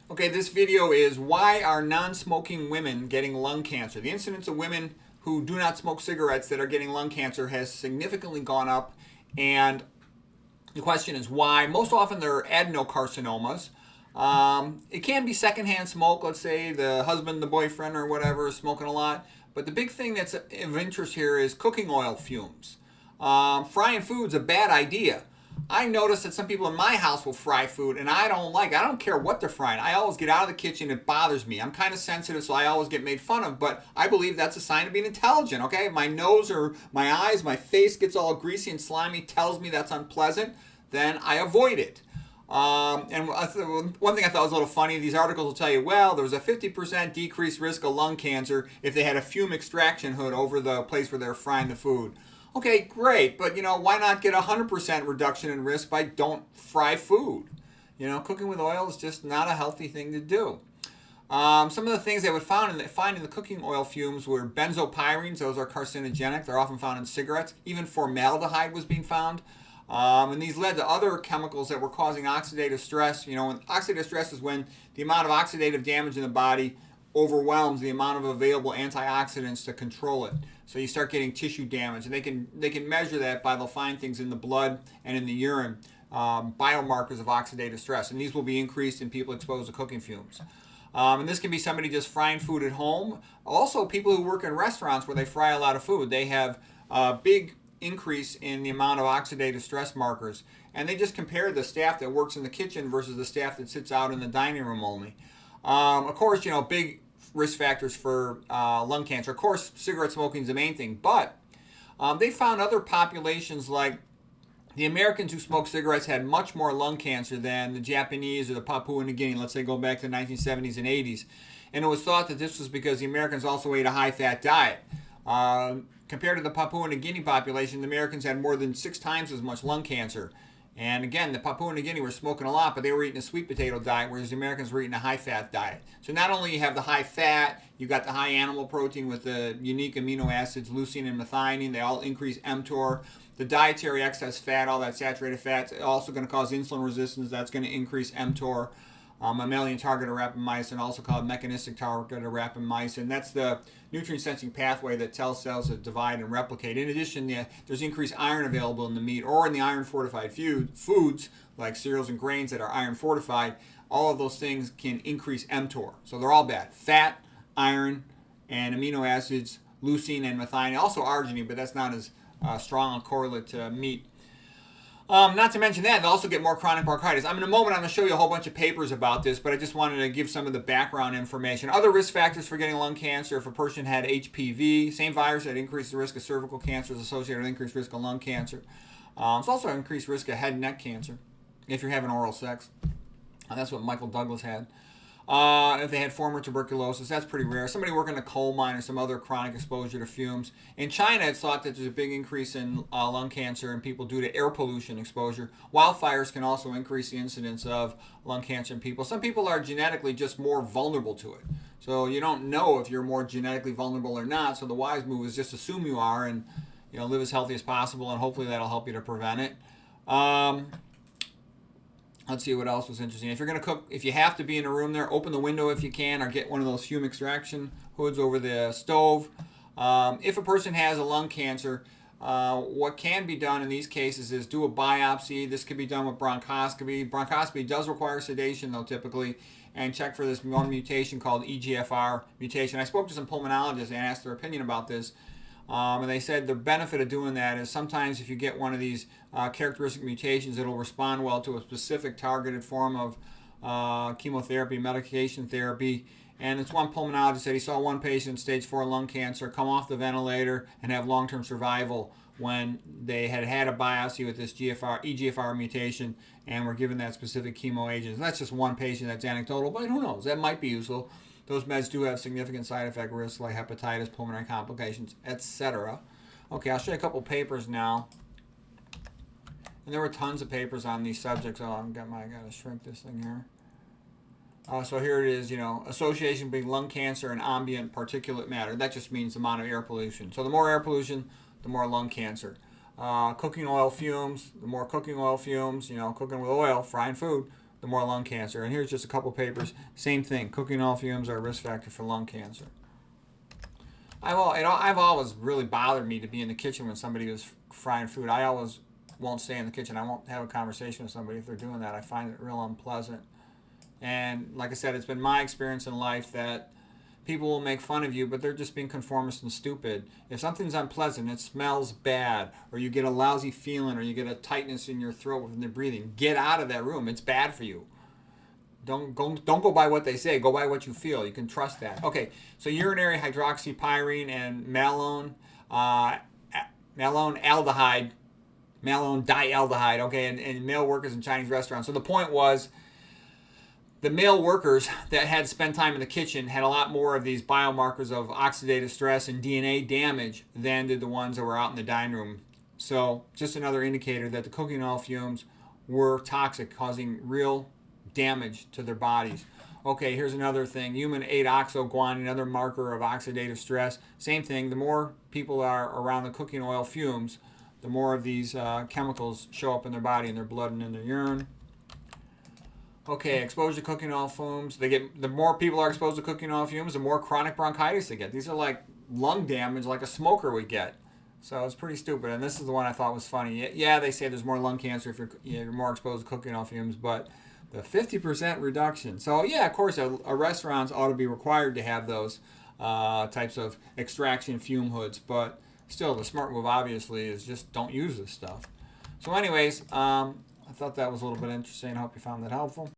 Okay, this video is why are non-smoking women getting lung cancer? The incidence of women who do not smoke cigarettes that are getting lung cancer has significantly gone up, and the question is why. Most often they're adenocarcinomas. It can be secondhand smoke. Let's say the husband, the boyfriend, or whatever is smoking a lot. But the big thing that's of interest here is cooking oil fumes. Frying food's a bad idea. I notice that some people in my house will fry food, and I don't like it. I don't care what they're frying. I always get out of the kitchen. It bothers me. I'm kind of sensitive, so I always get made fun of. But I believe that's a sign of being intelligent, okay? My nose or my eyes, my face gets all greasy and slimy, tells me that's unpleasant. Then I avoid it. And one thing I thought was a little funny, these articles will tell you, well, there was a 50% decreased risk of lung cancer if they had a fume extraction hood over the place where they're frying the food. Okay, great, but why not get a 100% reduction in risk by don't fry food? Cooking with oil is just not a healthy thing to do. Some of the things they would find in the cooking oil fumes were benzopyrenes. Those are carcinogenic. They're often found in cigarettes. Even formaldehyde was being found. And these led to other chemicals that were causing oxidative stress. Oxidative stress is when the amount of oxidative damage in the body overwhelms the amount of available antioxidants to control it. So you start getting tissue damage, and they can measure that by they'll find things in the blood and in the urine, biomarkers of oxidative stress, and these will be increased in people exposed to cooking fumes. And this can be somebody just frying food at home. Also, people who work in restaurants where they fry a lot of food, they have a big increase in the amount of oxidative stress markers. And they just compare the staff that works in the kitchen versus the staff that sits out in the dining room only. Of course, big risk factors for lung cancer. Of course, cigarette smoking is the main thing, but they found other populations like the Americans who smoked cigarettes had much more lung cancer than the Japanese or the Papua New Guinea, let's say go back to the 1970s and 80s. And it was thought that this was because the Americans also ate a high-fat diet. Compared to the Papua New Guinea population, the Americans had more than 6 times as much lung cancer. And again, the Papua New Guinea were smoking a lot, but they were eating a sweet potato diet, whereas the Americans were eating a high-fat diet. So not only you have the high fat, you got the high animal protein with the unique amino acids, leucine and methionine. They all increase mTOR. The dietary excess fat, all that saturated fat, is also going to cause insulin resistance. That's going to increase mTOR. Mammalian target of rapamycin, also called mechanistic target of rapamycin. That's the nutrient sensing pathway that tells cells to divide and replicate. In addition, there's increased iron available in the meat or in the iron fortified foods like cereals and grains that are iron fortified. All of those things can increase mTOR. So they're all bad. Fat, iron, and amino acids, leucine and methionine. Also arginine, but that's not as strong a correlate to meat. Not to mention that, they also get more chronic bronchitis. In a moment, I'm going to show you a whole bunch of papers about this, but I just wanted to give some of the background information. Other risk factors for getting lung cancer: if a person had HPV, same virus that increases the risk of cervical cancer is associated with increased risk of lung cancer. It's also an increased risk of head and neck cancer if you're having oral sex. That's what Michael Douglas had. If they had former tuberculosis, that's pretty rare. Somebody working in a coal mine or some other chronic exposure to fumes. In China, it's thought that there's a big increase in lung cancer in people due to air pollution exposure. Wildfires can also increase the incidence of lung cancer in people. Some people are genetically just more vulnerable to it. So you don't know if you're more genetically vulnerable or not. So the wise move is just assume you are and live as healthy as possible, and hopefully that'll help you to prevent it. Let's see what else was interesting. If you're going to cook, if you have to be in a room there, open the window if you can, or get one of those fume extraction hoods over the stove. If a person has a lung cancer, what can be done in these cases is do a biopsy. This could be done with bronchoscopy. Bronchoscopy does require sedation, though, typically, and check for this one mutation called EGFR mutation. I spoke to some pulmonologists and asked their opinion about this. And they said the benefit of doing that is sometimes if you get one of these characteristic mutations, it'll respond well to a specific targeted form of chemotherapy, medication therapy. And it's one pulmonologist said he saw one patient, stage 4 lung cancer, come off the ventilator and have long-term survival when they had had a biopsy with this EGFR mutation and were given that specific chemo agent. And that's just one patient, that's anecdotal, but who knows? That might be useful. Those meds do have significant side effect risks like hepatitis, pulmonary complications, etc. Okay, I'll show you a couple papers now. And there were tons of papers on these subjects. Oh, I gotta shrink this thing here. So here it is, association between lung cancer and ambient particulate matter. That just means the amount of air pollution. So the more air pollution, the more lung cancer. Cooking oil fumes, the more cooking oil fumes, cooking with oil, frying food, the the more lung cancer. And here's just a couple papers. Same thing. Cooking oil fumes are a risk factor for lung cancer. I've always really bothered me to be in the kitchen when somebody was frying food. I always won't stay in the kitchen. I won't have a conversation with somebody if they're doing that. I find it real unpleasant. And like I said, it's been my experience in life that people will make fun of you, but they're just being conformist and stupid. If something's unpleasant, it smells bad, or you get a lousy feeling, or you get a tightness in your throat when they're breathing, get out of that room. It's bad for you. Don't go by what they say. Go by what you feel. You can trust that. Okay, so urinary hydroxypyrene and malone dialdehyde, okay, in male workers in Chinese restaurants. So the point was, the male workers that had spent time in the kitchen had a lot more of these biomarkers of oxidative stress and DNA damage than did the ones that were out in the dining room. So just another indicator that the cooking oil fumes were toxic, causing real damage to their bodies. Okay, here's another thing. Human 8-oxoguanine, another marker of oxidative stress. Same thing. The more people are around the cooking oil fumes, the more of these chemicals show up in their body, in their blood and in their urine. Okay, exposure to cooking oil fumes. The more people are exposed to cooking oil fumes, the more chronic bronchitis they get. These are like lung damage like a smoker would get. So it's pretty stupid. And this is the one I thought was funny. Yeah, they say there's more lung cancer if you're more exposed to cooking oil fumes, but the 50% reduction. So yeah, of course, restaurants ought to be required to have those types of extraction fume hoods, but still, the smart move obviously is just don't use this stuff. So anyways, I thought that was a little bit interesting. I hope you found that helpful.